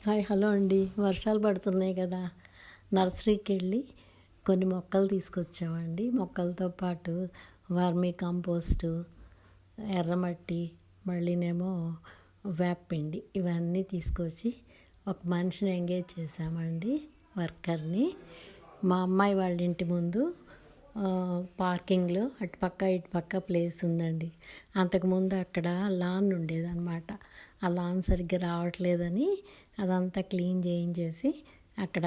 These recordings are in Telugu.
హాయ్ హలో అండి. వర్షాలు పడుతున్నాయి కదా, నర్సరీకి వెళ్ళి కొన్ని మొక్కలు తీసుకొచ్చామండి. మొక్కలతో పాటు వర్మీ కంపోస్టు, ఎర్రమట్టి, మళ్ళీనేమో వేపపిండి ఇవన్నీ తీసుకొచ్చి ఒక మనిషిని ఎంగేజ్ చేశామండి, వర్కర్ని. మా అమ్మాయి వాళ్ళ ఇంటి ముందు పార్కింగ్లో అటుపక్క ఇటుపక్క ప్లేస్ ఉందండి. అంతకుముందు అక్కడ లాన్ ఉండేదన్నమాట. ఆ లాన్ సరిగ్గా రావట్లేదని అదంతా క్లీన్ చేయించేసి అక్కడ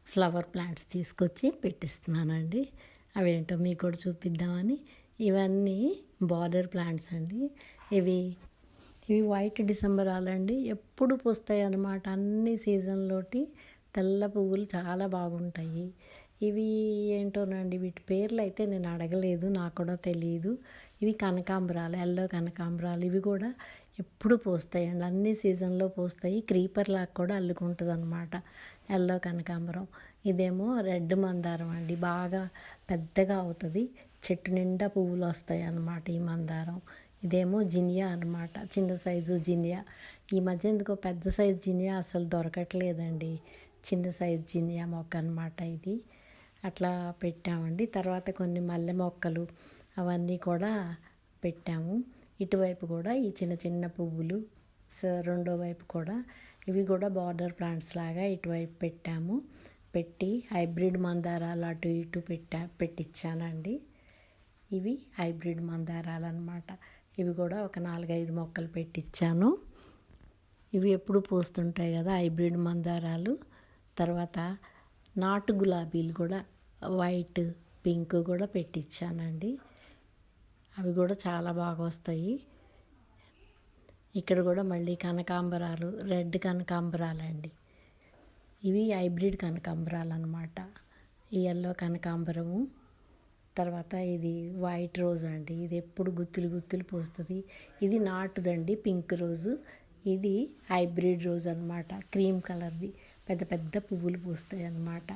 ఫ్లవర్ ప్లాంట్స్ తీసుకొచ్చి పెట్టిస్తున్నానండి. అవేంటో మీకు కూడా చూపిద్దామని. ఇవన్నీ బార్డర్ ప్లాంట్స్ అండి. ఇవి వైట్ డిసెంబరాలండి. ఎప్పుడు పూస్తాయి అన్నమాట. అన్ని సీజన్లోటి తెల్ల పువ్వులు చాలా బాగుంటాయి. ఇవి ఏంటోనండి, వీటి పేర్లు అయితే నేను అడగలేదు, నాకు కూడా తెలియదు. ఇవి కనకాంబరాలు, ఎల్లో కనకాంబరాలు. ఇవి కూడా ఎప్పుడు పూస్తాయండి, అన్ని సీజన్లో పూస్తాయి. క్రీపర్ లాగా కూడా అల్లుకుంటుంది అనమాట ఎల్లో కనకాంబరం. ఇదేమో రెడ్ మందారం అండి, బాగా పెద్దగా అవుతుంది, చెట్టు నిండా పువ్వులు వస్తాయి అన్నమాట ఈ మందారం. ఇదేమో జినియా అనమాట, చిన్న సైజు జినియా. ఈ మధ్య ఎందుకో పెద్ద సైజు జినియా అసలు దొరకట్లేదండి. చిన్న సైజు జినియా మొక్క అనమాట ఇది. అట్లా పెట్టామండి. తర్వాత కొన్ని మల్లె మొక్కలు అవన్నీ కూడా పెట్టాము. ఇటువైపు కూడా ఈ చిన్న చిన్న పువ్వులు, రెండో వైపు కూడా ఇవి కూడా బార్డర్ ప్లాంట్స్ లాగా ఇటువైపు పెట్టాము. పెట్టి హైబ్రిడ్ మందారాలు అటు ఇటు పెట్టించానండి. ఇవి హైబ్రిడ్ మందారాలు అన్నమాట. ఇవి కూడా ఒక 4-5 మొక్కలు పెట్టించాను. ఇవి ఎప్పుడు పూస్తుంటాయి కదా హైబ్రిడ్ మందారాలు. తర్వాత నాటు గులాబీలు కూడా వైట్, పింక్ కూడా పెట్టించానండి. అవి కూడా చాలా బాగా వస్తాయి. ఇక్కడ కూడా మళ్ళీ కనకాంబరాలు, రెడ్ కనకాంబరాలు అండి. ఇవి హైబ్రిడ్ కనకాంబరాలు అన్నమాట. ఈ ఎల్లో కనకాంబరము. తర్వాత ఇది వైట్ రోజ్ అండి. ఇది ఎప్పుడు గుత్తులు గుత్తులు పూస్తుంది. ఇది నాటుదండి, పింక్ రోజు. ఇది హైబ్రిడ్ రోజ్ అన్నమాట, క్రీమ్ కలర్ది. పెద్ద పెద్ద పువ్వులు పూస్తాయి అన్నమాట.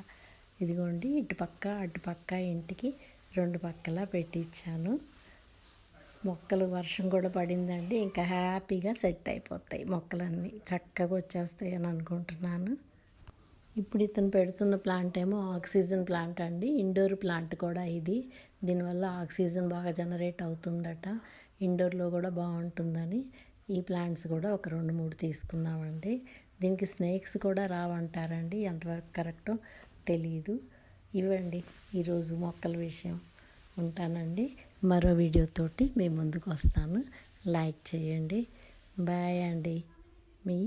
ఇదిగోండి, ఇటుపక్క అటుపక్క ఇంటికి 2 పక్కలా పెట్టించాను. మొక్కలు వర్షం కూడా పడిందండి, ఇంకా హ్యాపీగా సెట్ అయిపోతాయి మొక్కలన్నీ, చక్కగా వచ్చేస్తాయి అని అనుకుంటున్నాను. ఇప్పుడు ఇతను పెడుతున్న ప్లాంట్ ఏమో ఆక్సిజన్ ప్లాంట్ అండి, ఇండోర్ ప్లాంట్ కూడా ఇది. దీనివల్ల ఆక్సిజన్ బాగా జనరేట్ అవుతుందట, ఇండోర్లో కూడా బాగుంటుందని ఈ ప్లాంట్స్ కూడా ఒక 2-3 తీసుకున్నామండి. దీనికి స్నేక్స్ కూడా రావంటారండి, ఎంతవరకు కరెక్టో తెలీదు. ఇవ్వండి ఈరోజు మొక్కల విషయం. ఉంటానండి, మరో వీడియోతోటి మీ ముందుకు వస్తాను. లైక్ చేయండి. బాయ్ అండి, మీ